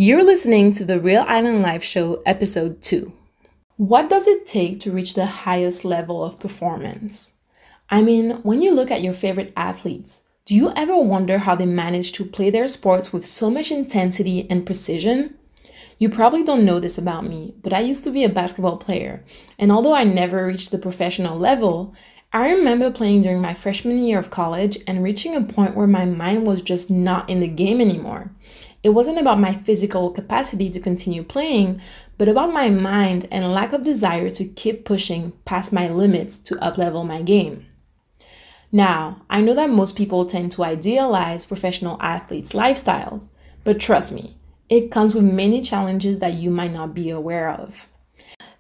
You're listening to the Real Island Life Show, Episode 2. What does it take to reach the highest level of performance? I mean, when you look at your favorite athletes, do you ever wonder how they manage to play their sports with so much intensity and precision? You probably don't know this about me, but I used to be a basketball player, and although I never reached the professional level, I remember playing during my freshman year of college and reaching a point where my mind was just not in the game anymore. It wasn't about my physical capacity to continue playing, but about my mind and lack of desire to keep pushing past my limits to uplevel my game. Now, I know that most people tend to idealize professional athletes' lifestyles, but trust me, it comes with many challenges that you might not be aware of.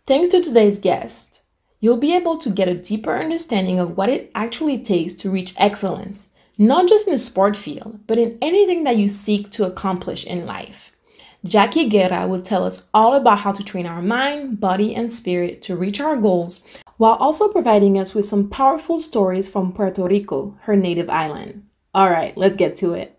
Thanks to today's guest, you'll be able to get a deeper understanding of what it actually takes to reach excellence, not just in the sport field, but in anything that you seek to accomplish in life. Jackie Guerra will tell us all about how to train our mind, body, and spirit to reach our goals, while also providing us with some powerful stories from Puerto Rico, her native island. All right, let's get to it.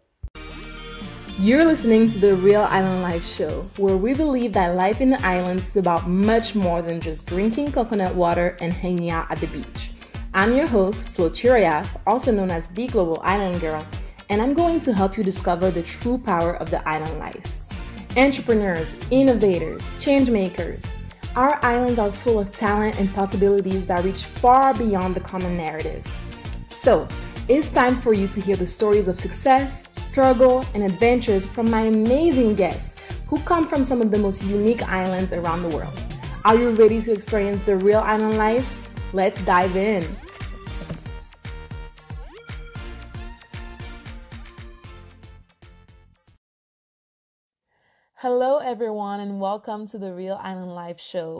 You're listening to the Real Island Life Show, where we believe that life in the islands is about much more than just drinking coconut water and hanging out at the beach. I'm your host, Flo Turiaf, also known as the Global Island Girl, and I'm going to help you discover the true power of the island life. Entrepreneurs, innovators, change makers. Our islands are full of talent and possibilities that reach far beyond the common narrative. So, it's time for you to hear the stories of success, struggle, and adventures from my amazing guests who come from some of the most unique islands around the world. Are you ready to experience the real island life? Let's dive in. Hello, everyone, and welcome to the Real Island Life Show.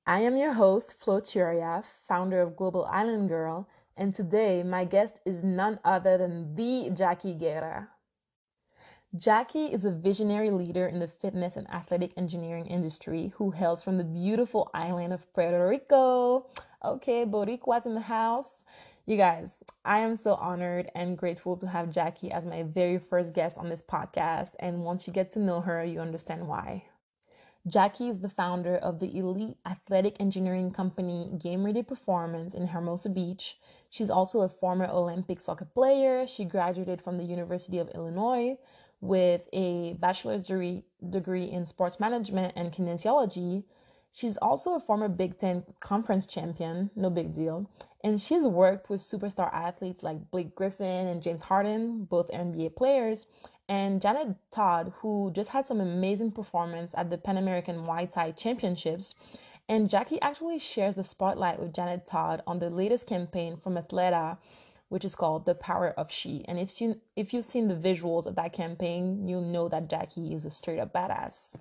I am your host, Flo Turiaf, founder of Global Island Girl, and today my guest is none other than the Jackie Guerra. Jackie is a visionary leader in the fitness and athletic engineering industry who hails from the beautiful island of Puerto Rico. Okay, Boricua's in the house. You guys, I am so honored and grateful to have Jackie as my very first guest on this podcast. And once you get to know her, you understand why. Jackie is the founder of the elite athletic engineering company Game Ready Performance in Hermosa Beach. She's also a former Olympic soccer player. She graduated from the University of Illinois with a bachelor's degree in sports management and kinesiology. She's also a former Big Ten conference champion, no big deal. And she's worked with superstar athletes like Blake Griffin and James Harden, both NBA players, and Janet Todd, who just had some amazing performance at the Pan American Muay Thai Championships. And Jackie actually shares the spotlight with Janet Todd on the latest campaign from Athleta, which is called The Power of She. And if you've seen the visuals of that campaign, you'll know that Jackie is a straight up badass.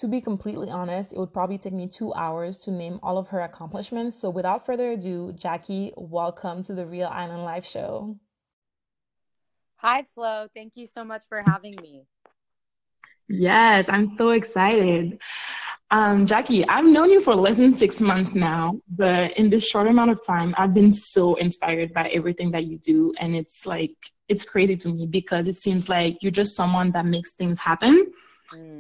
To be completely honest, it would probably take me 2 hours to name all of her accomplishments. So without further ado, Jackie, welcome to the Real Island Life Show. Hi, Flo. Thank you so much for having me. Yes, I'm so excited. Jackie, I've known you for less than 6 months now, but in this short amount of time, I've been so inspired by everything that you do. And it's crazy to me because it seems like you're just someone that makes things happen.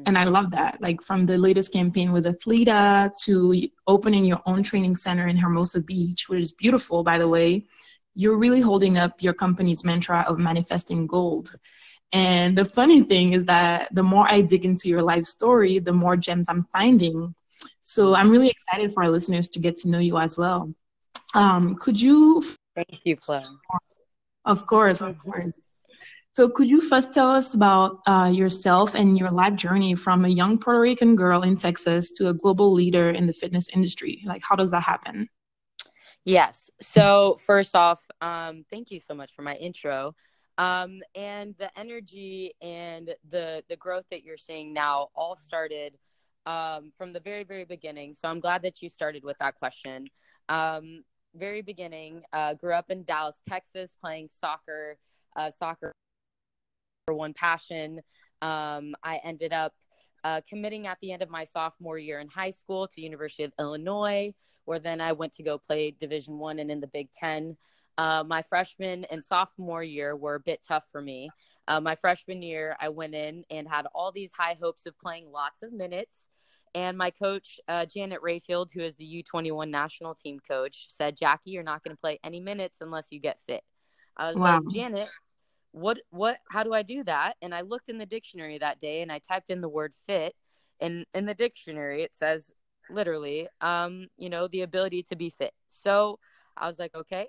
And I love that. Like from the latest campaign with Athleta to opening your own training center in Hermosa Beach, which is beautiful, by the way, you're really holding up your company's mantra of manifesting gold. And the funny thing is that the more I dig into your life story, the more gems I'm finding. So I'm really excited for our listeners to get to know you as well. Could you? Thank you, Flo. Of course, of course. So could you first tell us about yourself and your life journey from a young Puerto Rican girl in Texas to a global leader in the fitness industry? Like, how does that happen? Yes. So first off, thank you so much for my intro. And the energy and the growth that you're seeing now all started from the very, very beginning. So I'm glad that you started with that question. Very beginning, grew up in Dallas, Texas, playing soccer. Soccer one passion. I ended up committing at the end of my sophomore year in high school to University of Illinois, where then I went to go play Division I and in the Big Ten. My freshman and sophomore year were a bit tough for me. My freshman year, I went in and had all these high hopes of playing lots of minutes. And my coach, Janet Rayfield, who is the U21 national team coach, said, Jackie, you're not going to play any minutes unless you get fit. I was Wow. like, Janet, how do I do that? And I looked in the dictionary that day and I typed in the word fit. And in the dictionary, it says literally, the ability to be fit. So I was like, okay,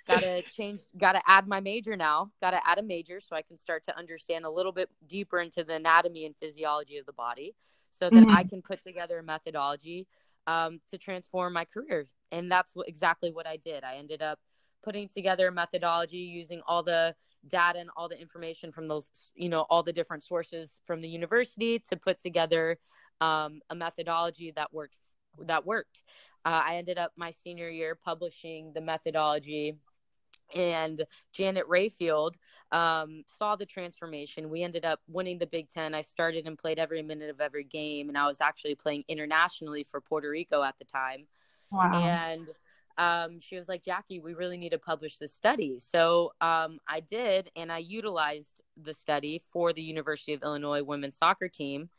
gotta add my major now, gotta add a major so I can start to understand a little bit deeper into the anatomy and physiology of the body so that I Mhm. can put together a methodology to transform my career. And that's exactly what I did. I ended up putting together a methodology using all the data and all the information from those, all the different sources from the university to put together a methodology that worked. I ended up my senior year publishing the methodology, and Janet Rayfield saw the transformation. We ended up winning the Big Ten. I started and played every minute of every game, and I was actually playing internationally for Puerto Rico at the time. Wow. And she was like, Jackie, we really need to publish this study. So I did, and I utilized the study for the University of Illinois women's soccer team.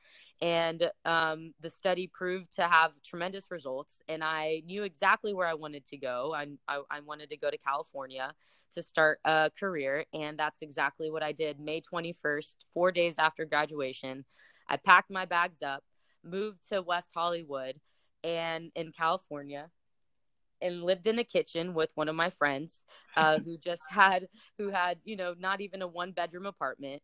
And the study proved to have tremendous results. And I knew exactly where I wanted to go. I wanted to go to California to start a career. And that's exactly what I did. May 21st, 4 days after graduation, I packed my bags up, moved to West Hollywood and in California, and lived in a kitchen with one of my friends who had not even a 1 bedroom apartment,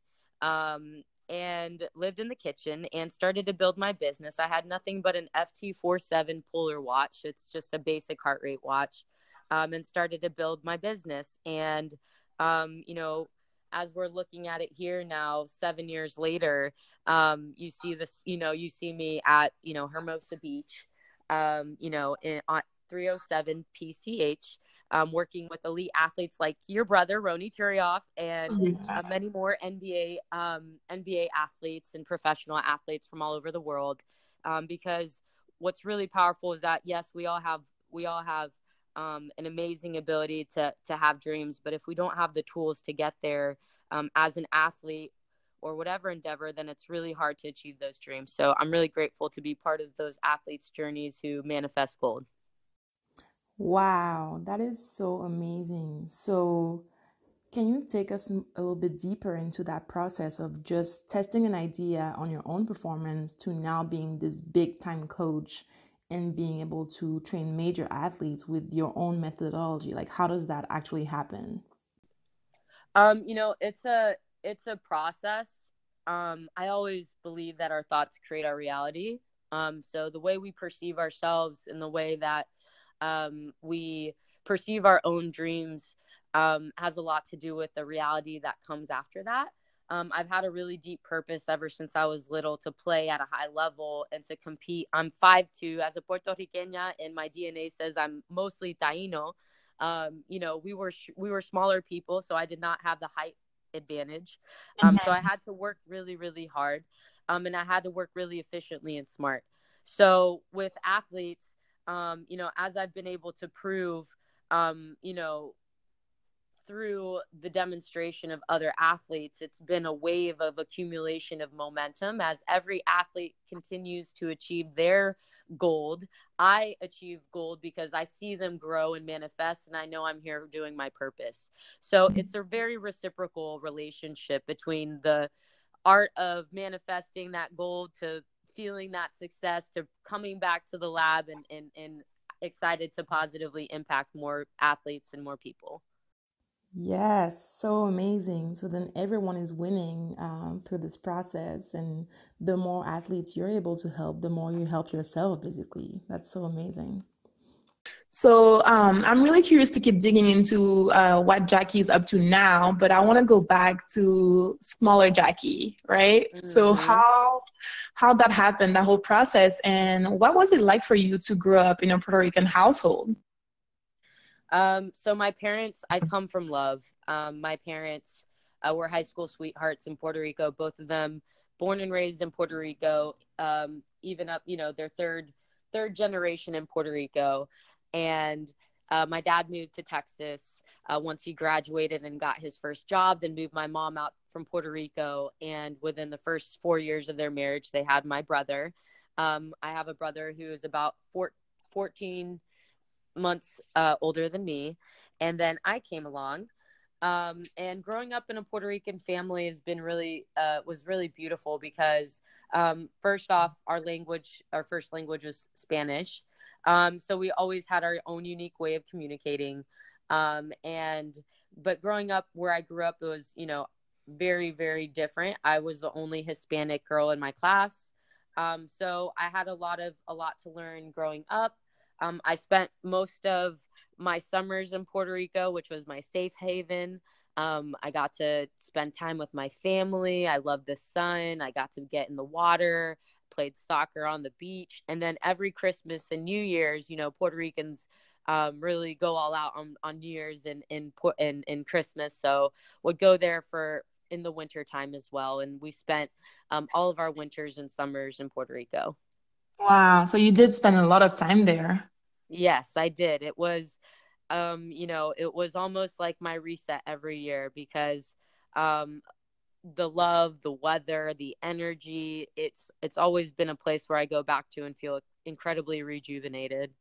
and lived in the kitchen and started to build my business. I had nothing but an FT47 Polar watch. It's just a basic heart rate watch, and started to build my business. And as we're looking at it here now, 7 years later, you see this, you see me at Hermosa Beach, on 307 PCH, working with elite athletes like your brother, Roni Turioff, and Yeah. many more NBA athletes and professional athletes from all over the world. Because what's really powerful is that, yes, we all have an amazing ability to have dreams, but if we don't have the tools to get there as an athlete or whatever endeavor, then it's really hard to achieve those dreams. So I'm really grateful to be part of those athletes' journeys who manifest gold. Wow, that is so amazing. So, can you take us a little bit deeper into that process of just testing an idea on your own performance to now being this big time coach and being able to train major athletes with your own methodology? Like, how does that actually happen? It's a process. I always believe that our thoughts create our reality. So the way we perceive ourselves and the way that we perceive our own dreams has a lot to do with the reality that comes after that. I've had a really deep purpose ever since I was little to play at a high level and to compete. I'm 5'2" as a Puerto Riqueña, and my DNA says I'm mostly Taino. We were smaller people, so I did not have the height advantage. So I had to work really, really hard, and I had to work really efficiently and smart. So with athletes, as I've been able to prove, um, you know, through the demonstration of other athletes, it's been a wave of accumulation of momentum as every athlete continues to achieve their gold. I achieve gold because I see them grow and manifest, and I know I'm here doing my purpose. So it's a very reciprocal relationship between the art of manifesting that goal to feeling that success to coming back to the lab and excited to positively impact more athletes and more people. Yes, so amazing. So then everyone is winning through this process, and the more athletes you're able to help, the more you help yourself, basically. That's so amazing. So I'm really curious to keep digging into what Jackie is up to now, but I want to go back to smaller Jackie, right? So Hmm. how that happened, that whole process, and what was it like for you to grow up in a Puerto Rican household? So my parents, I come from love. My parents were high school sweethearts in Puerto Rico, both of them born and raised in Puerto Rico, even up, their third generation in Puerto Rico. And My dad moved to Texas once he graduated and got his first job, then moved my mom out from Puerto Rico. And within the first 4 years of their marriage, they had my brother. I have a brother who is about 14 months older than me. And then I came along. And growing up in a Puerto Rican family has been really, was really beautiful because first off, our first language was Spanish. So we always had our own unique way of communicating. But growing up where I grew up, it was, very, very different. I was the only Hispanic girl in my class. So I had a lot to learn growing up. I spent most of my summers in Puerto Rico, which was my safe haven. I got to spend time with my family. I loved the sun. I got to get in the water, played soccer on the beach. And then every Christmas and New Year's, Puerto Ricans really go all out on New Year's and in Christmas. So would go there for in the winter time as well. And we spent all of our winters and summers in Puerto Rico. Wow. So you did spend a lot of time there. Yes, I did. It was, it was almost like my reset every year because um, the love, the weather, the energy, it's always been a place where I go back to and feel incredibly rejuvenated.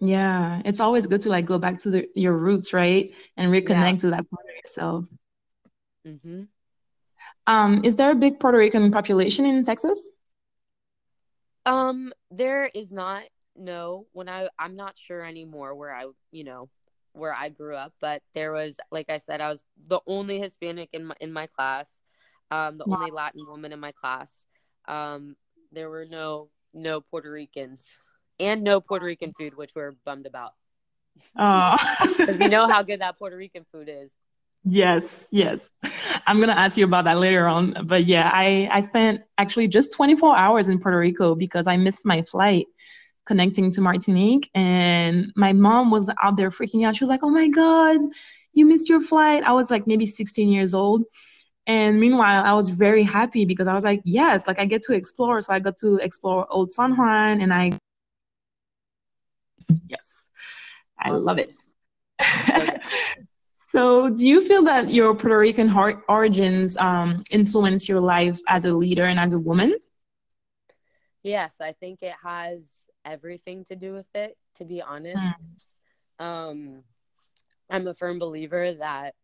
Yeah. It's always good to like go back to your roots, right? And Yeah. reconnect to that part of yourself. hmm Is there a big Puerto Rican population in Texas? there is not, no, I'm not sure anymore where I grew up, but there was, like I said, I was the only Hispanic in my class, the only Latin woman in my class. Um, there were no Puerto Ricans and no Puerto Rican food, which we're bummed about Oh, because you know how good that Puerto Rican food is. yes, yes. I'm gonna ask you about that later on. But yeah, I spent actually just 24 hours in Puerto Rico because I missed my flight connecting to Martinique, and my mom was out there freaking out. She was like, "Oh my God, you missed your flight." I was like maybe 16 years old. And meanwhile, I was very happy because I was like, yes, like I get to explore. So I got to explore Old San Juan, and yes, I love it. Awesome. So yeah. So, do you feel that your Puerto Rican origins influence your life as a leader and as a woman? Yes, I think it has everything to do with it, to be honest. Um, I'm a firm believer that,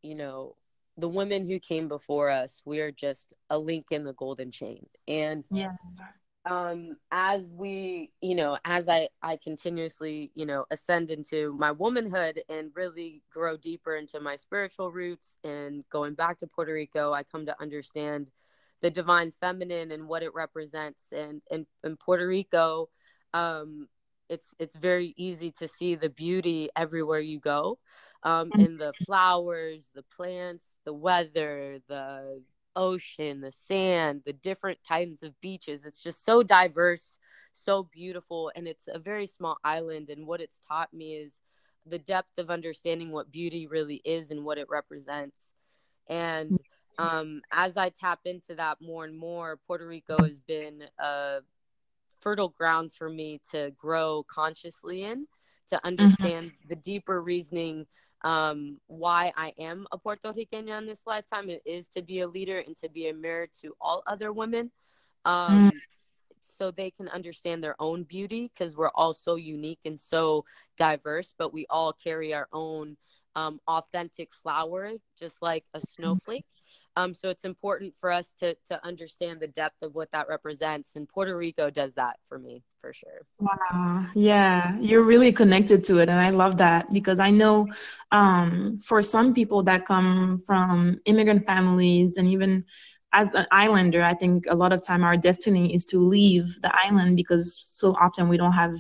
you know, the women who came before us, we are just a link in the golden chain. And Yeah. as I continuously, ascend into my womanhood and really grow deeper into my spiritual roots and going back to Puerto Rico, I come to understand the divine feminine and what it represents. And in Puerto Rico, um, it's very easy to see the beauty everywhere you go, in the flowers, the plants, the weather, the ocean, the sand, the different kinds of beaches. It's just so diverse, so beautiful, and it's a very small island. And what it's taught me is the depth of understanding what beauty really is and what it represents. And as I tap into that more and more, Puerto Rico has been a fertile ground for me to grow consciously in, to Mhm. understand the deeper reasoning, why I am a Puerto Rican in this lifetime. It is to be a leader and to be a mirror to all other women, Mm, um, so they can understand their own beauty, because we're all so unique and so diverse, but we all carry our own authentic flower, just like a snowflake. So it's important for us to understand the depth of what that represents. And Puerto Rico does that for me, for sure. wow. Yeah, you're really connected to it. And I love that because I know for some people that come from immigrant families and even as an islander, I think a lot of time our destiny is to leave the island because so often we don't have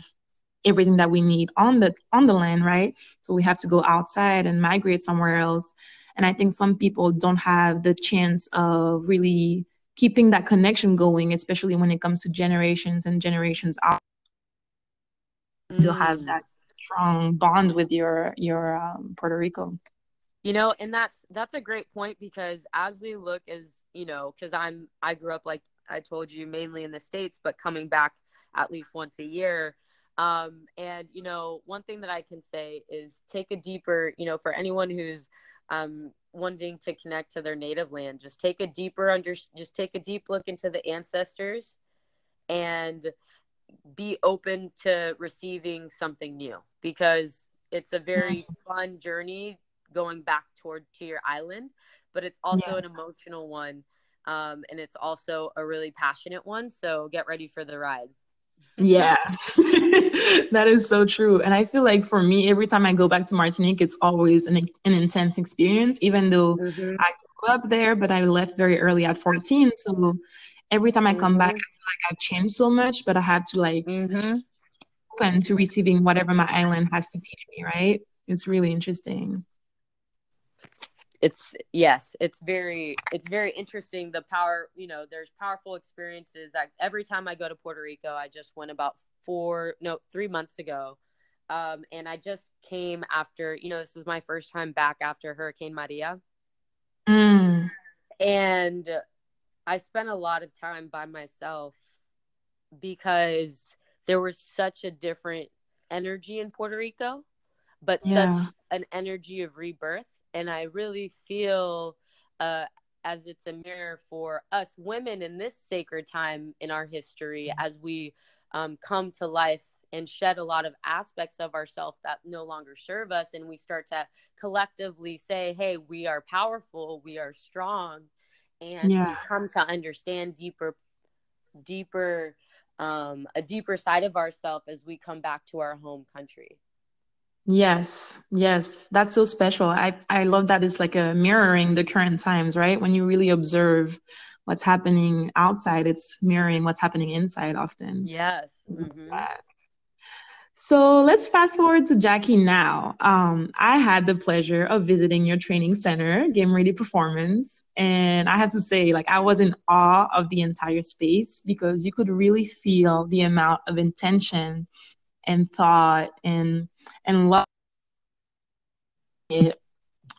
everything that we need on the land, right? So we have to go outside and migrate somewhere else. And I think some people don't have the chance of really keeping that connection going, especially when it comes to generations and generations out. Still have Mm. that strong bond with your Puerto Rico. And that's a great point, because as we look, as because I grew up, like I told you, mainly in the States, but coming back at least once a year. And, one thing that I can say is take a deeper, for anyone who's wanting to connect to their native land, just take a deep look into the ancestors and be open to receiving something new, because it's a very fun journey going back to your island, but it's also Yeah. an emotional one. And it's also a really passionate one. So get ready for the ride. Yeah, that is so true. And I feel like for me, every time I go back to Martinique, it's always an intense experience, even though Mm-hmm. I grew up there, but I left very early at 14. So every time I come back, I Mm-hmm. feel like I've changed so much, but I had to like Mm-hmm. open to receiving whatever my island has to teach me, right? It's really interesting. It's very interesting, the power. There's powerful experiences that every time I go to Puerto Rico. I just went about 3 months ago. And I just came after, this is my first time back after Hurricane Maria. Mm, And I spent a lot of time by myself because there was such a different energy in Puerto Rico, but such yeah, an energy of rebirth. And I really feel, uh, as it's a mirror for us women in this sacred time in our history, as we come to life and shed a lot of aspects of ourselves that no longer serve us. And we start to collectively say, hey, we are powerful, we are strong. And yeah. we come to understand deeper, a deeper side of ourselves as we come back to our home country. Yes, yes, that's so special. I love that it's like a mirroring the current times, right? When you really observe what's happening outside, it's mirroring what's happening inside often. Yes. Mm-hmm. So let's fast forward to Jackie now. I had the pleasure of visiting your training center, Game Ready Performance, and I have to say, like, I was in awe of the entire space because you could really feel the amount of intention and thought and love it.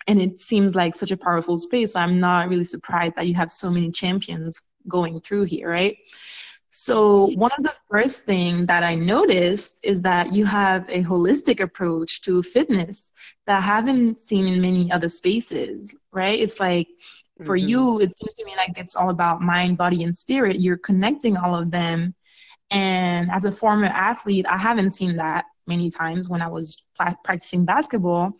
And it seems like such a powerful space. So I'm not really surprised that you have so many champions going through here, right? So one of the first thing that I noticed is that you have a holistic approach to fitness that I haven't seen in many other spaces, right? It's like for Mm-hmm. you, it seems to me like it's all about mind, body, and spirit. You're connecting all of them. And as a former athlete, I haven't seen that many times when I was practicing basketball.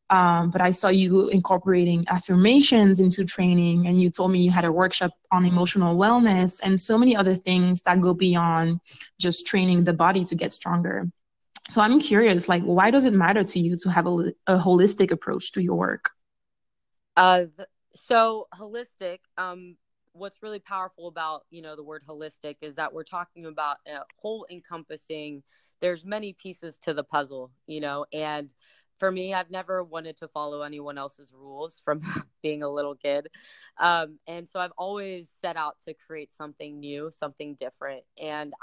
But I saw you incorporating affirmations into training, and you told me you had a workshop on emotional wellness and so many other things that go beyond just training the body to get stronger. So I'm curious, like, why does it matter to you to have a holistic approach to your work? So holistic. What's really powerful about the word holistic is that we're talking about a whole encompassing. There's many pieces to the puzzle, and for me, I've never wanted to follow anyone else's rules from being a little kid, and so I've always set out to create something new, something different. And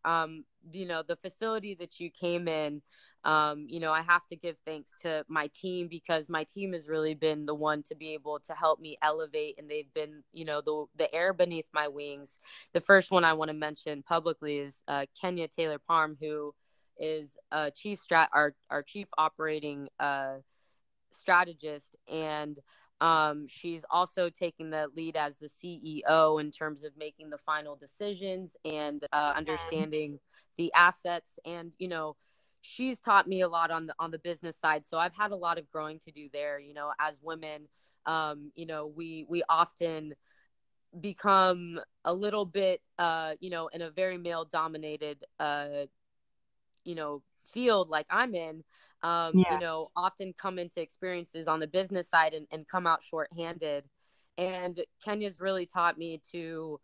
the facility that you came in, I have to give thanks to my team, because my team has really been the one to be able to help me elevate, and they've been, the air beneath my wings. The first one I want to mention publicly is Kenya Taylor Parm, who is our chief operating strategist, and she's also taking the lead as the CEO in terms of making the final decisions and understanding the assets. And she's taught me a lot on the business side, so I've had a lot of growing to do there. As women, we often become a little bit in a very male dominated field like I'm in, Yeah. often come into experiences on the business side and come out shorthanded. And Kenya's really taught me to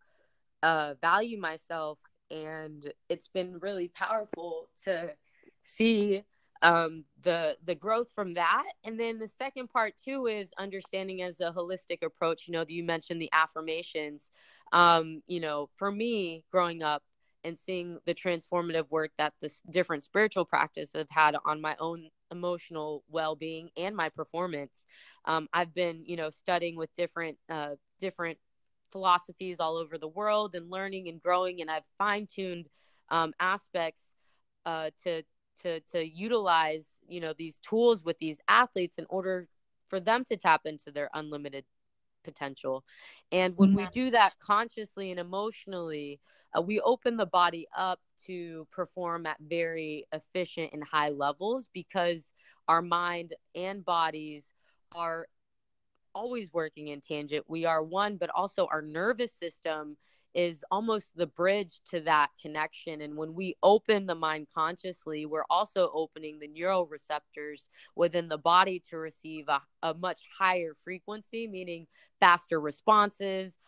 value myself, and it's been really powerful to see the growth from that. And then the second part too is understanding as a holistic approach. You mentioned the affirmations. For me growing up and seeing the transformative work that this different spiritual practice have had on my own emotional well-being and my performance. I've been studying with different philosophies all over the world and learning and growing, and I've fine-tuned aspects to utilize, you know, these tools with these athletes in order for them to tap into their unlimited potential. And when we do that consciously and emotionally, we open the body up to perform at very efficient and high levels, because our mind and bodies are always working in tangent. We are one, but also our nervous system is almost the bridge to that connection. And when we open the mind consciously, we're also opening the neural receptors within the body to receive a much higher frequency, meaning faster responses,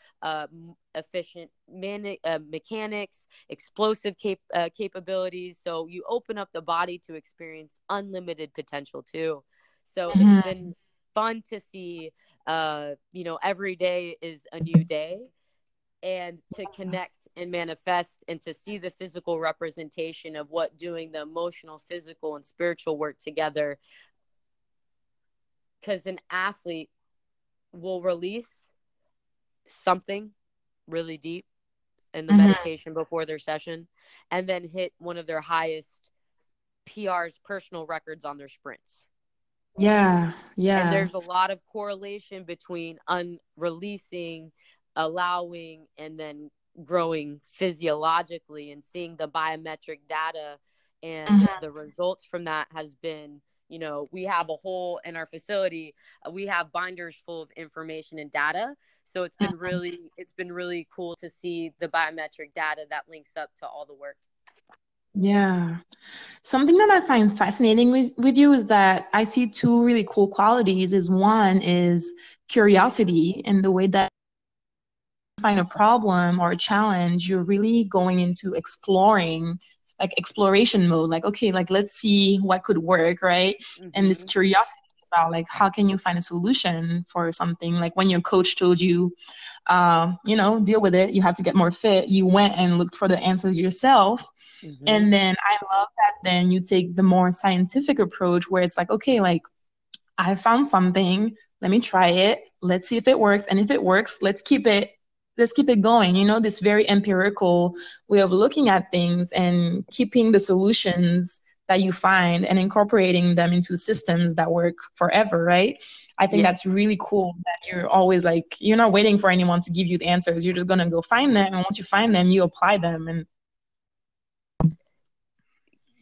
efficient mechanics, explosive capabilities. So you open up the body to experience unlimited potential too. So it's been fun to see, you know, every day is a new day, and to connect and manifest and to see the physical representation of what doing the emotional, physical, and spiritual work together. Because an athlete will release something really deep in the meditation before their session, and then hit one of their highest PRs, personal records, on their sprints. Yeah, And yeah. there's a lot of correlation between releasing, allowing, and then growing physiologically, and seeing the biometric data. And the results from that has been, you know, we have a whole in our facility, we have binders full of information and data. So it's been really cool to see the biometric data that links up to all the work. Yeah. Something that I find fascinating with you is that I see two really cool qualities. Is one is curiosity, and the way that you find a problem or a challenge, you're really going into exploring, like exploration mode. Like, okay, like let's see what could work, right? And this curiosity about like how can you find a solution for something. Like when your coach told you, you know, deal with it, you have to get more fit. You went and looked for the answers yourself. And then I love that then you take the more scientific approach where it's like, okay, like I found something, let me try it. Let's see if it works. And if it works, let's keep it going. You know, this very empirical way of looking at things and keeping the solutions that you find and incorporating them into systems that work forever, right? I think Yeah. that's really cool that you're always like, you're not waiting for anyone to give you the answers. You're just going to go find them. And once you find them, you apply them. And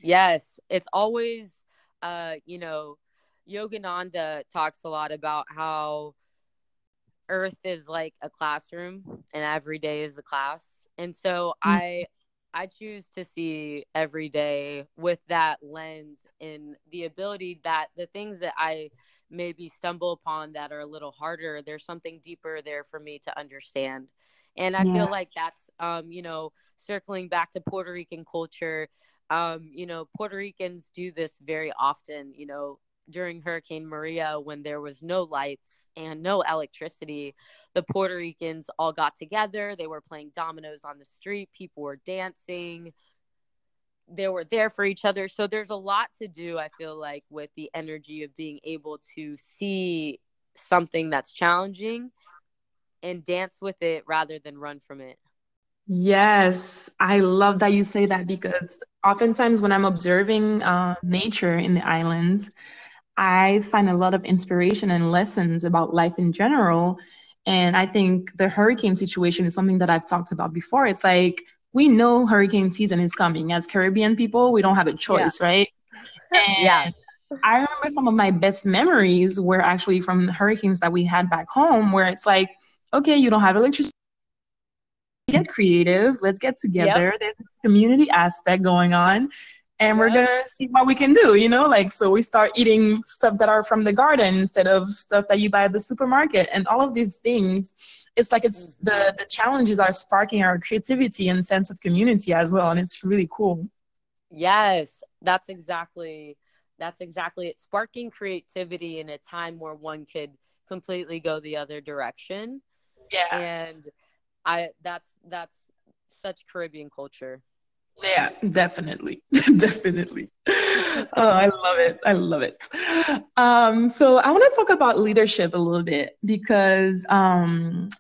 Yes, it's always, you know, Yogananda talks a lot about how Earth is like a classroom and every day is a class. And so I choose to see every day with that lens, and the ability that the things that I maybe stumble upon that are a little harder, there's something deeper there for me to understand. And I yeah, feel like that's, you know, circling back to Puerto Rican culture, you know, Puerto Ricans do this very often, you know, during Hurricane Maria, when there was no lights and no electricity, the Puerto Ricans all got together. They were playing dominoes on the street. People were dancing. They were there for each other. So there's a lot to do, I feel like, with the energy of being able to see something that's challenging and dance with it rather than run from it. yes, I love that you say that because oftentimes when I'm observing nature in the islands, I find a lot of inspiration and lessons about life in general. And I think the hurricane situation is something that I've talked about before. It's like we know hurricane season is coming. As Caribbean people, we don't have a Yeah. choice, right? Yeah. And I remember some of my best memories were actually from the hurricanes that we had back home, where it's like, okay, you don't have electricity, get creative. Let's get Yep. together. There's a community aspect going on. And we're Yep. gonna see what we can do, you know, like so we start eating stuff that are from the garden instead of stuff that you buy at the supermarket and all of these things. It's like it's the challenges are sparking our creativity and sense of community as well. And it's really cool. Yes, that's exactly it. Sparking creativity in a time where one could completely go the other direction. Yeah. And that's such Caribbean culture. Yeah, definitely. Definitely. Oh, I love it. I love it. So I want to talk about leadership a little bit because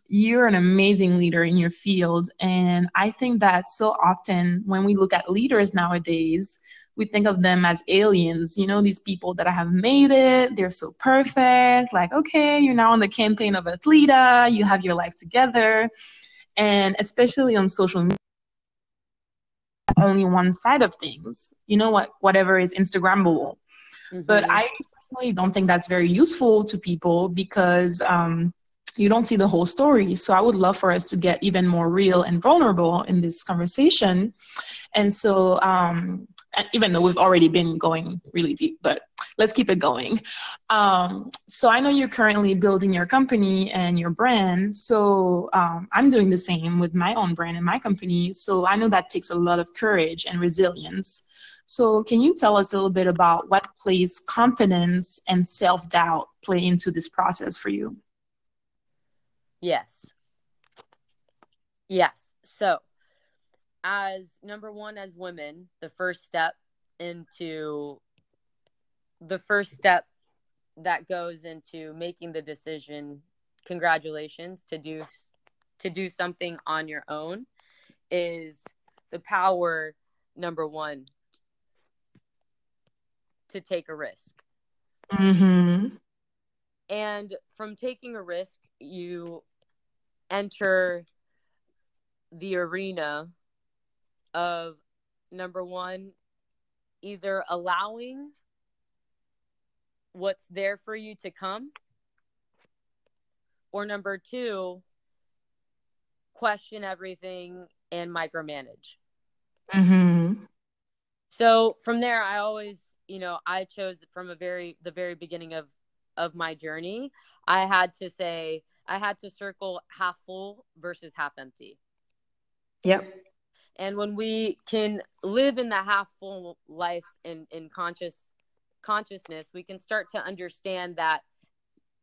you're an amazing leader in your field. And I think that so often when we look at leaders nowadays, we think of them as aliens, these people that have made it, they're so perfect. Like, okay, you're now on the campaign of Athleta, you have your life together. And especially on social media, only one side of things, whatever is Instagrammable. But Hmm. I personally don't think that's very useful to people because you don't see the whole story. So I would love for us to get even more real and vulnerable in this conversation. And so, even though we've already been going really deep, but let's keep it going. So I know you're currently building your company and your brand. So I'm doing the same with my own brand and my company. So I know that takes a lot of courage and resilience. So can you tell us a little bit about what plays confidence and self-doubt play into this process for you? Yes. Yes. So, as number one, as women, into the first step that goes into making the decision, congratulations, to do something on your own is the power, number one, to take a risk. Mm-hmm. And from taking a risk, you enter the arena of, number one, either allowing what's there for you to come, or number two, question everything and micromanage. Mm-hmm. So from there, I always, I chose from the very beginning of my journey. I had to circle half full versus half empty. Yep. And when we can live in the half full life in consciousness, we can start to understand that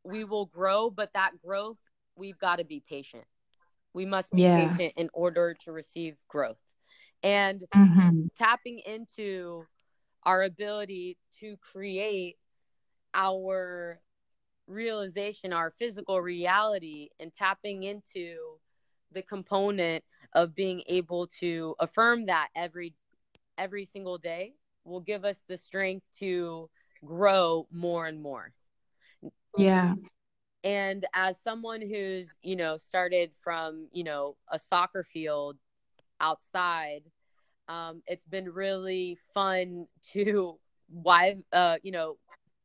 we will grow, but that growth, we've got to be patient. We must be Yeah. patient in order to receive growth. And Mm-hmm. tapping into our ability to create our realization, our physical reality, and tapping into the component of being able to affirm that every single day will give us the strength to grow more and more. Yeah. And as someone who's, started from, a soccer field outside, it's been really fun to why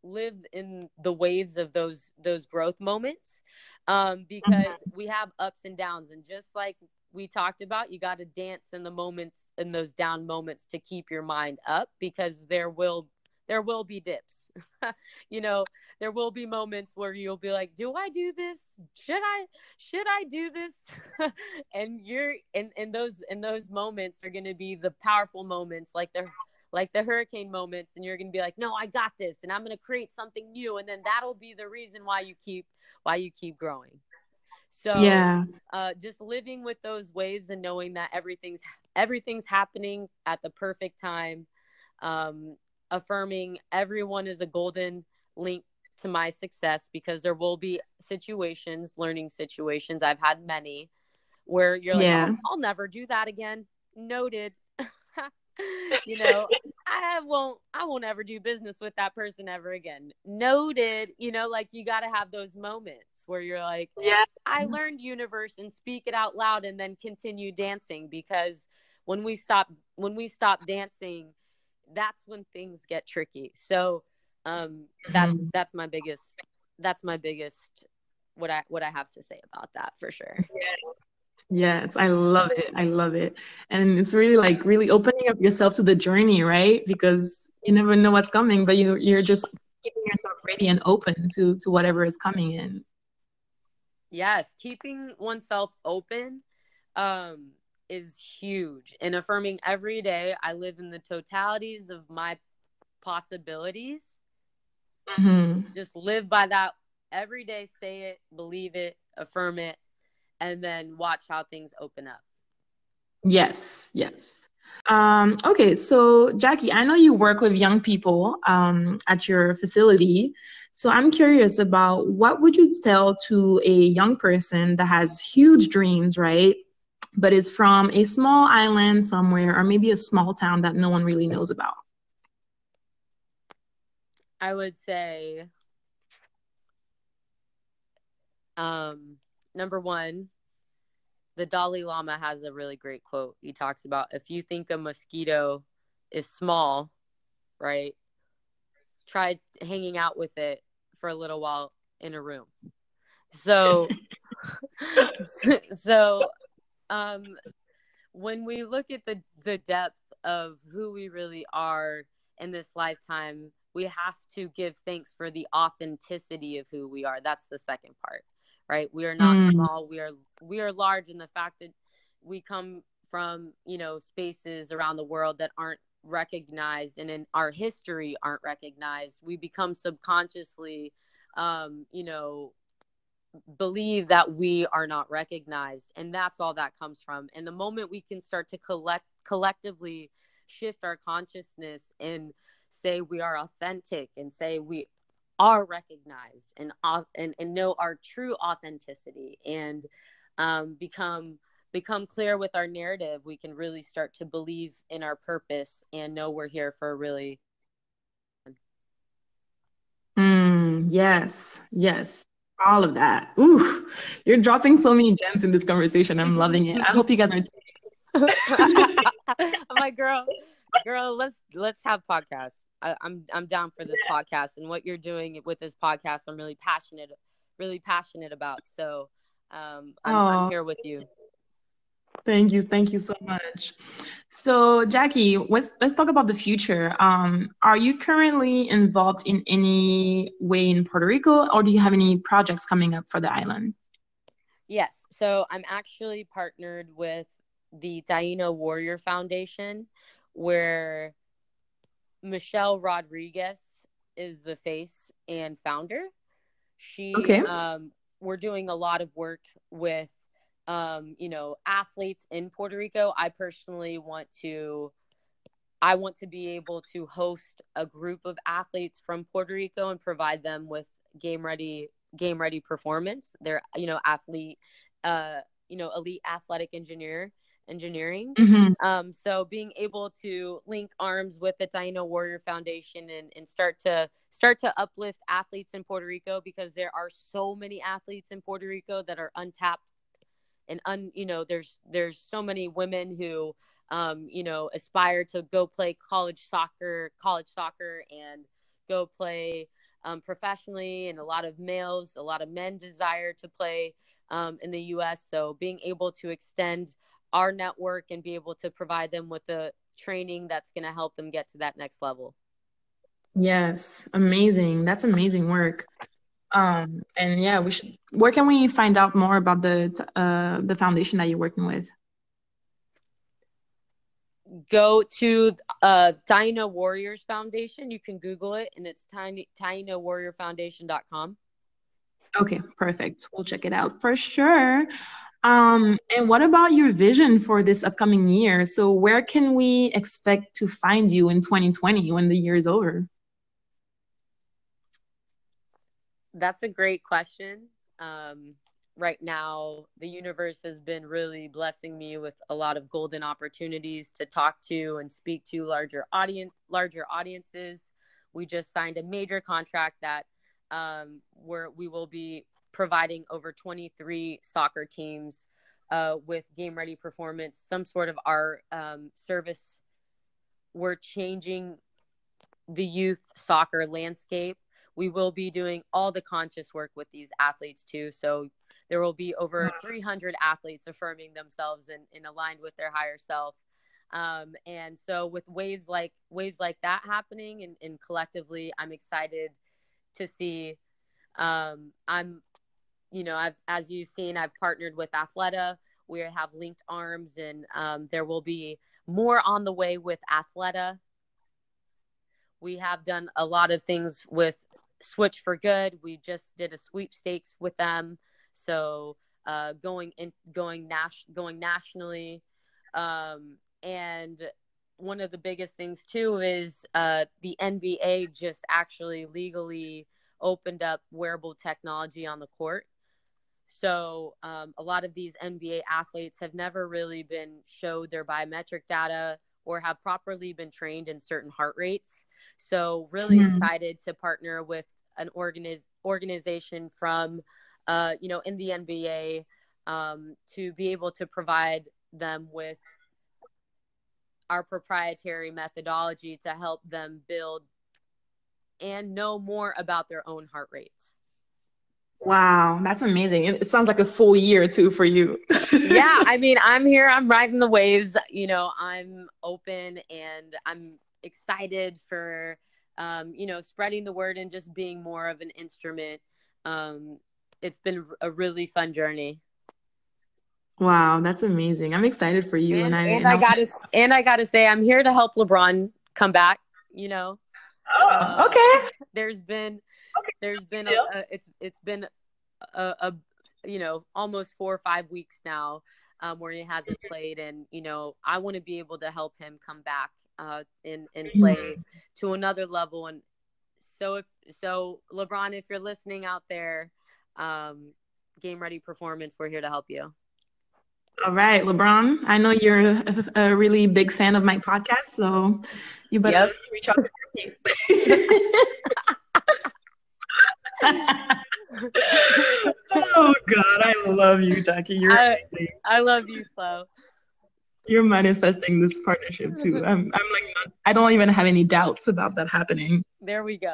live in the waves of those growth moments, because we have ups and downs, and just like we talked about, you got to dance in the moments, in those down moments, to keep your mind up, because there will be dips. you know there will be moments where you'll be like, do I do this? Should I do this? And you're in those moments are going to be the powerful moments, like the hurricane moments, and you're going to be like, no, I got this, and I'm going to create something new, and then that'll be the reason why you keep growing. So Yeah. just living with those waves and knowing that everything's happening at the perfect time. um, Affirming everyone is a golden link to my success, because there will be situations, learning situations, I've had many, where you're like, oh, Yeah. I'll never do that again. Noted. you know, I won't ever do business with that person ever again. Noted. Like, you got to have those moments where you're like, Yeah. I learned, universe, and speak it out loud, and then continue dancing, because when we stop dancing, that's when things get tricky. So that's Mhm. that's my biggest what I have to say about that, for sure. Yes, I love it. I love it. And it's really like really opening up yourself to the journey, right? Because you never know what's coming, but you're just keeping yourself ready and open to whatever is coming in. Yes, keeping oneself open um is huge, and affirming every day I live in the totalities of my possibilities. Hmm. Just live by that every day, say it, believe it, affirm it, and then watch how things open up. Yes, yes. Okay, so Jackie, I know you work with young people at your facility. So I'm curious about what would you tell to a young person that has huge dreams, right? But is from a small island somewhere or maybe a small town that no one really knows about. I would say, number one, the Dalai Lama has a really great quote. He talks about if you think a mosquito is small, right? Try hanging out with it for a little while in a room. So, so um, when we look at the depth of who we really are in this lifetime, we have to give thanks for the authenticity of who we are. That's the second part, right? We are not Mm, small. We are large in the fact that we come from, spaces around the world that aren't recognized, and in our history aren't recognized. We become subconsciously, um, you know, believe that we are not recognized, and that's all that comes from. And the moment we can start to collectively shift our consciousness and say we are authentic and say we are recognized and know our true authenticity, and become clear with our narrative, we can really start to believe in our purpose and know we're here for a really. yes, yes, all of that. Ooh, you're dropping so many gems in this conversation. I'm loving it. I hope you guys are. I'm like, girl, let's have podcasts. I'm down for this podcast, and what you're doing with this podcast, I'm really passionate about. So, I'm Oh, here with you. thank you so much. So, Jackie, let's talk about the future. Are you currently involved in any way in Puerto Rico, or do you have any projects coming up for the island? Yes, so I'm actually partnered with the Taino Warrior Foundation, where Michelle Rodriguez is the face and founder. She Okay. We're doing a lot of work with athletes in Puerto Rico. I want to be able to host a group of athletes from Puerto Rico and provide them with game ready performance. They're elite athletic engineering. Hmm. So being able to link arms with the Taino Warrior Foundation, and start to uplift athletes in Puerto Rico, because there are so many athletes in Puerto Rico that are untapped, and there's so many women who aspire to go play college soccer and go play professionally, and a lot of men desire to play in the US. So being able to extend our network and be able to provide them with the training that's going to help them get to that next level. Yes, amazing. That's amazing work. And yeah, we should. Where can we find out more about the foundation that you're working with? Go to Taino Warriors Foundation. You can Google it, and it's tainowarriorfoundation.com. Okay, perfect. We'll check it out for sure. And what about your vision for this upcoming year? So where can we expect to find you in 2020 when the year is over? That's a great question. Right now, the universe has been really blessing me with a lot of golden opportunities to talk to and speak to larger audiences. We just signed a major contract that where we will be providing over 23 soccer teams with game ready performance, some sort of our service. We're changing the youth soccer landscape. We will be doing all the conscious work with these athletes too. So there will be over 300 athletes affirming themselves and aligned with their higher self. And so with waves like that happening, and collectively, I'm excited to see. I'm, as you've seen, I've partnered with Athleta. We have linked arms, and there will be more on the way with Athleta. We have done a lot of things with Switch for Good. We just did a sweepstakes with them, so going nationally, and one of the biggest things too is the NBA just actually legally opened up wearable technology on the court. So a lot of these NBA athletes have never really been showed their biometric data or have properly been trained in certain heart rates. So really Mhm. excited to partner with an organization from, in the NBA, to be able to provide them with our proprietary methodology to help them build and know more about their own heart rates. Wow, that's amazing. It sounds like a full year too for you. Yeah, I mean, I'm here, I'm riding the waves, I'm open and I'm excited for, spreading the word and just being more of an instrument. Um, it's been a really fun journey. Wow, that's amazing. I'm excited for you, and And I and and I I gotta and I gotta say, I'm here to help LeBron come back. You know, Oh, um, okay. there's been Okay, there's been deal. it's been a almost 4 or 5 weeks now, where he hasn't played, and I want to be able to help him come back and play Mhm. to another level. And so LeBron, if you're listening out there, um, Game Ready Performance, we're here to help you. All right, LeBron. I know you're a really big fan of my podcast, so you better Yep. reach out to me. Oh God, I love you, Jackie. You're I amazing. I love you, Flo. You're manifesting this partnership too. I'm like, I don't even have any doubts about that happening. There we go.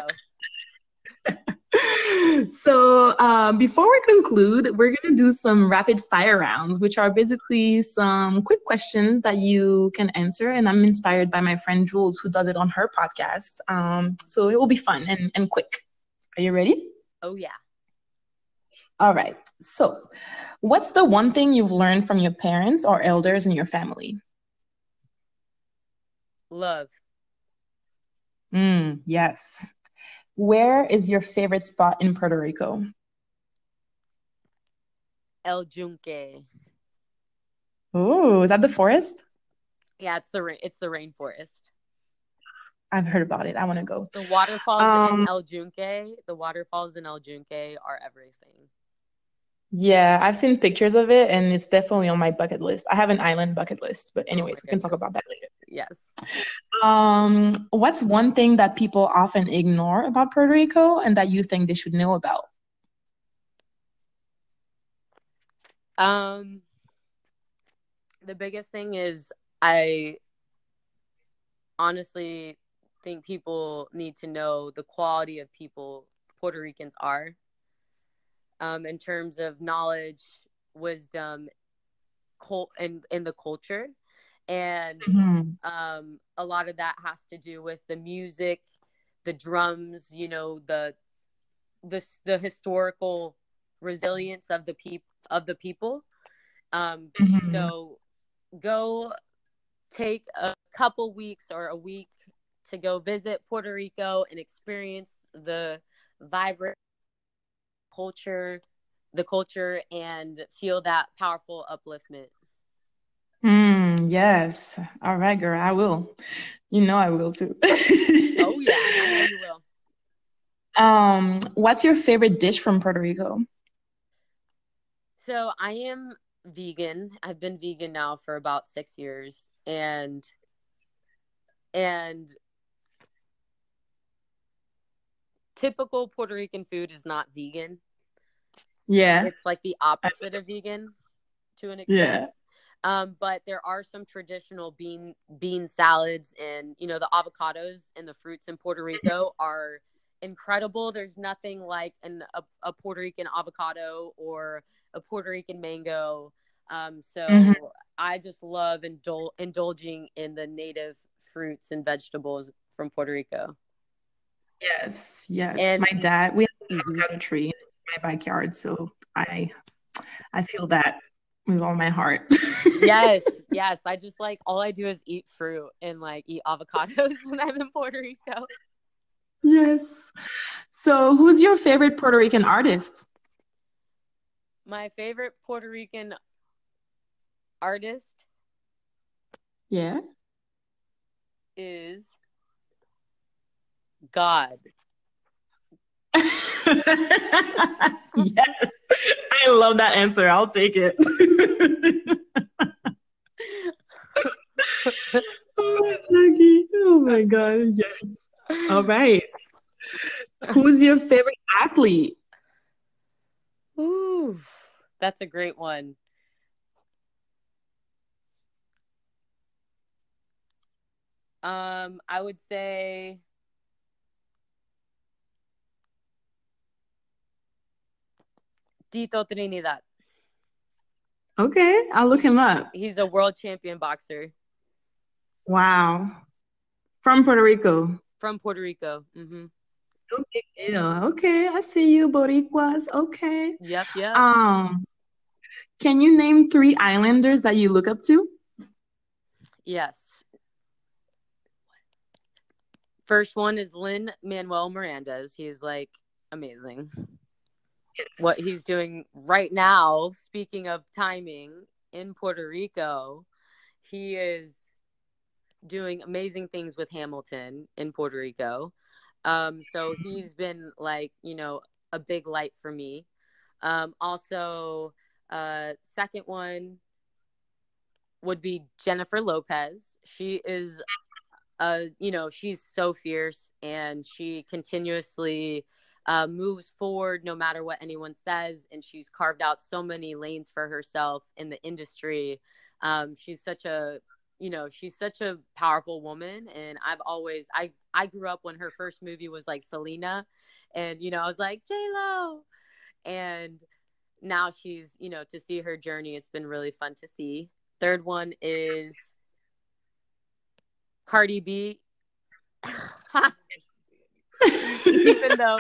So, before we conclude, we're going to do some rapid fire rounds, which are basically some quick questions that you can answer. And I'm inspired by my friend Jules, who does it on her podcast. So it will be fun and quick. Are you ready? Oh yeah. All right. So, what's the one thing you've learned from your parents or elders in your family? Love. Yes. Where is your favorite spot in Puerto Rico? El Junque. Oh, is that the forest? Yeah, it's the rainforest. I've heard about it. I want to go. The waterfalls in Um, El Junque, are everything. yeah, I've seen pictures of it and it's definitely on my bucket list. I have an island bucket list, but Oh my anyways, we can talk goodness. about that later. Yes. What's one thing that people often ignore about Puerto Rico and that you think they should know about? Um, the biggest thing is I honestly think people need to know the quality of people Puerto Ricans are, in terms of knowledge, wisdom, and in the culture. And Mhm. a lot of that has to do with the music, the drums, the historical resilience of the people. Mhm. So go take a couple weeks or a week to go visit Puerto Rico and experience the vibrant culture, the culture, and feel that powerful upliftment. Yes. All right, girl, I will. You know I will too. Oh yeah, I know you will. What's your favorite dish from Puerto Rico? So I am vegan. I've been vegan now for about 6 years, and typical Puerto Rican food is not vegan. Yeah. It's like the opposite of vegan to an extent. Yeah. But there are some traditional bean salads, and the avocados and the fruits in Puerto Rico are incredible. There's nothing like a Puerto Rican avocado or a Puerto Rican mango. Mhm. So I just love indulging in the native fruits and vegetables from Puerto Rico. Yes, yes. And My dad, we have an mhm. avocado tree in my backyard, so I feel that with all my heart. Yes, yes. I just like all I do is eat fruit and like eat avocados when I'm in Puerto Rico. Yes. So, who's your favorite Puerto Rican artist? My favorite Puerto Rican artist, Yeah. is God. Yes, I love that answer. I'll take it. Oh, Jackie. Oh my God. Yes. All right. Who's your favorite athlete? Ooh, that's a great one. I would say Tito Trinidad. Okay, I'll look him up. He's a world champion boxer Wow. From Puerto Rico. from Puerto Rico. No big deal. Okay, I see you, Boricuas. Okay. Yep, yep. Um, can you name three islanders that you look up to? Yes. First one is Lin-Manuel Miranda's. He's like amazing. What Yes. he's doing right now, speaking of timing, in Puerto Rico, he is doing amazing things with Hamilton in Puerto Rico. So he's been like, a big light for me. Also, second one would be Jennifer Lopez. She is she's so fierce and she continuously moves forward no matter what anyone says. And she's carved out so many lanes for herself in the industry. She's such a, she's such a powerful woman. And I grew up when her first movie was like Selena, and, I was like, J-Lo. And now she's, to see her journey, it's been really fun to see. Third one is Cardi B. Even though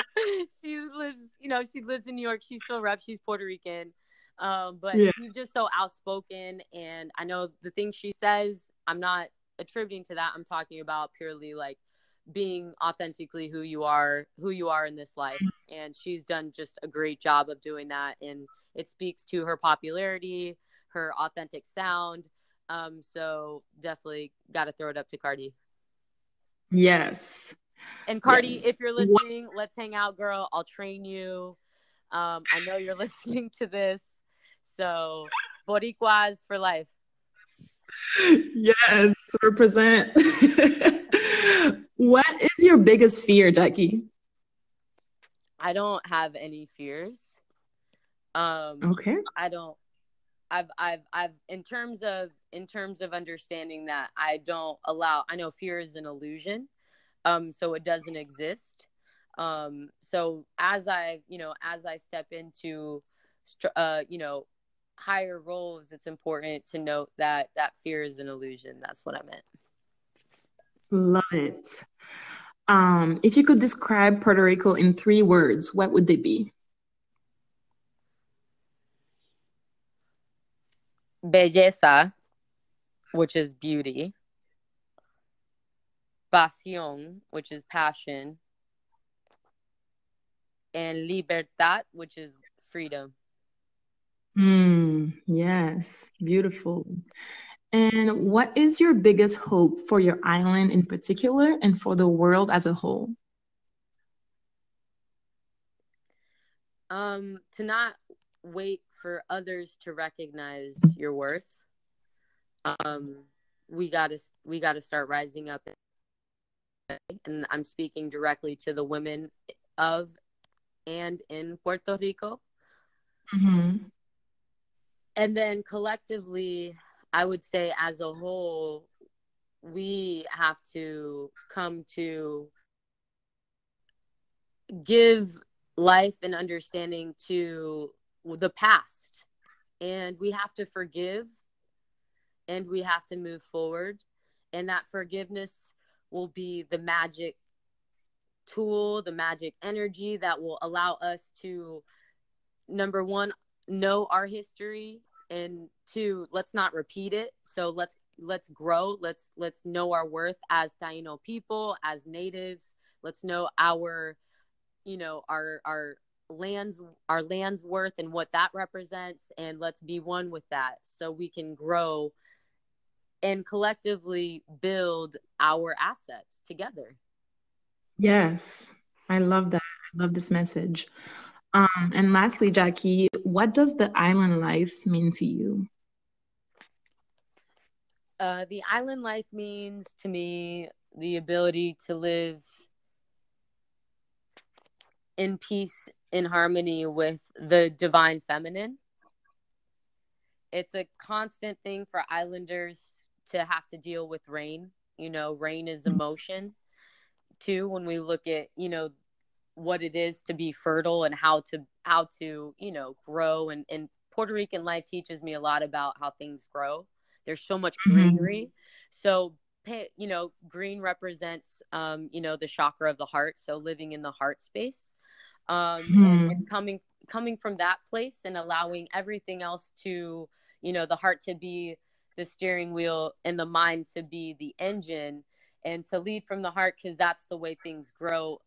she lives in New York, she still reps, she's Puerto Rican. But Yeah. she's just so outspoken, and I know the things she says, I'm not attributing to that. I'm talking about purely like being authentically who you are in this life. And she's done just a great job of doing that. And it speaks to her popularity, her authentic sound. So definitely got to throw it up to Cardi. Yes. And Cardi, Yes. if you're listening, let's hang out, girl. I'll train you. I know you're listening to this. So, Boricuas for life. Yes, represent. What is your biggest fear, Jackie? I don't have any fears. Okay. I don't. I've in terms of understanding that I don't allow. I know fear is an illusion. So it doesn't exist. So as I step into, higher roles, it's important to note that fear is an illusion. That's what I meant. Love it. If you could describe Puerto Rico in three words, what would they be? Belleza, which is beauty. Pasión, which is passion. And libertad, which is freedom. Yes, beautiful. And what is your biggest hope for your island in particular and for the world as a whole? To not wait for others to recognize your worth. Um, we gotta start rising up, and I'm speaking directly to the women of and in Puerto Rico. Mm-hmm. And then collectively, I would say as a whole, we have to come to give life and understanding to the past. And we have to forgive, and we have to move forward. And that forgiveness will be the magic tool, the magic energy that will allow us to, number one, know our history, and two, let's not repeat it. So let's grow. Let's know our worth as Taino people, as natives. Let's know our land's worth and what that represents, and let's be one with that so we can grow and collectively build our assets together. Yes, I love that. I love this message. And lastly, Jackie, what does the island life mean to you? The island life means to me the ability to live in peace, in harmony with the divine feminine. It's a constant thing for islanders to have to deal with rain. You know, rain is emotion too, when we look at, you know, what it is to be fertile and how to, you know, grow. And Puerto Rican life teaches me a lot about how things grow. There's so much greenery. So, you know, green represents, you know, the chakra of the heart. So living in the heart space, and coming from that place and allowing everything else to, you know, the heart to be the steering wheel and the mind to be the engine, and to lead from the heart, because that's the way things grow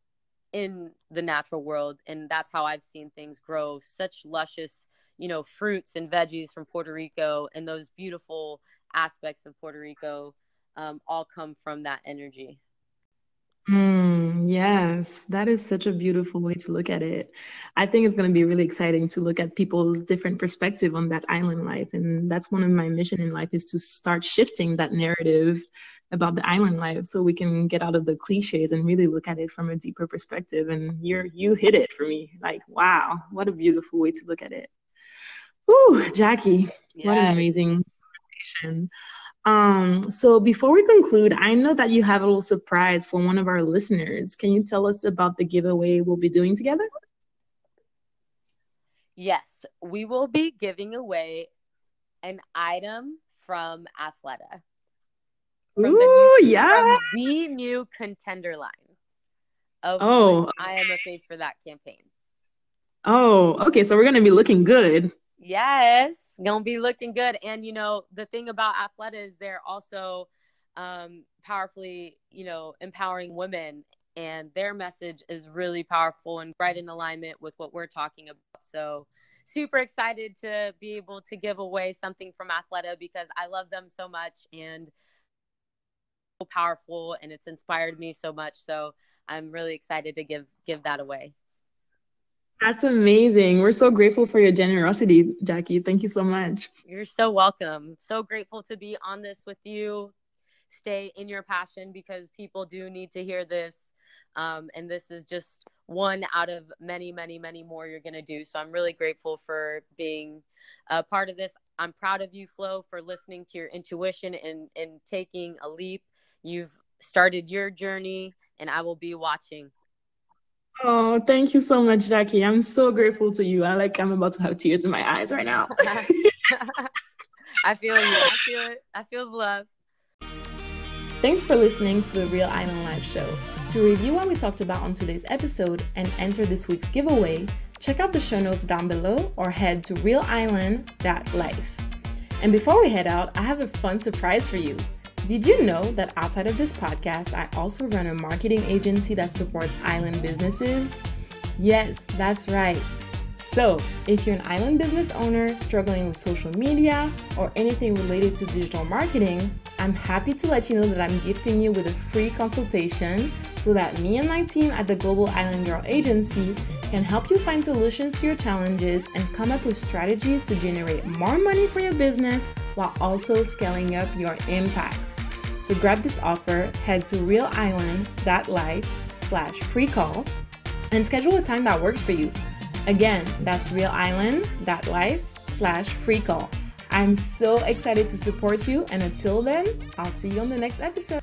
in the natural world. And that's how I've seen things grow. Such luscious, you know, fruits and veggies from Puerto Rico, and those beautiful aspects of Puerto Rico, all come from that energy. Yes, that is such a beautiful way to look at it. I think it's going to be really exciting to look at people's different perspective on that island life. And that's one of my mission in life, is to start shifting that narrative about the island life so we can get out of the cliches and really look at it from a deeper perspective. And you hit it for me. Like, wow, what a beautiful way to look at it. Ooh, Jackie, what an Yes. amazing conversation. So before we conclude, I know that you have a little surprise for one of our listeners. Can you tell us about the giveaway we'll be doing together? Yes, we will be giving away an item from Athleta, from Ooh, yeah. from the new Contender line, of which I am a face for that campaign. Oh, okay. So we're gonna be looking good. Yes, gonna be looking good. And you know, the thing about Athleta is they're also powerfully, you know, empowering women, and their message is really powerful and right in alignment with what we're talking about. So super excited to be able to give away something from Athleta, because I love them so much and so powerful, and it's inspired me so much. So I'm really excited to give that away. That's amazing. We're so grateful for your generosity, Jackie. Thank you so much. You're so welcome. So grateful to be on this with you. Stay in your passion, because people do need to hear this. And this is just one out of many, many, many more you're going to do. So I'm really grateful for being a part of this. I'm proud of you, Flo, for listening to your intuition and taking a leap. You've started your journey, and I will be watching. Oh, thank you so much, Jackie. I'm so grateful to you. I'm about to have tears in my eyes right now. I feel you. I feel it. I feel the love. Thanks for listening to the Real Island Live Show. To review what we talked about on today's episode and enter this week's giveaway, check out the show notes down below or head to realisland.life. And before we head out, I have a fun surprise for you. Did you know that outside of this podcast, I also run a marketing agency that supports island businesses? Yes, that's right. So, if you're an island business owner struggling with social media or anything related to digital marketing, I'm happy to let you know that I'm gifting you with a free consultation so that me and my team at the Global Island Girl Agency can help you find solutions to your challenges and come up with strategies to generate more money for your business while also scaling up your impact. To grab this offer, head to realisland.life/free call and schedule a time that works for you. Again, that's realisland.life/free call. I'm so excited to support you, and until then, I'll see you on the next episode.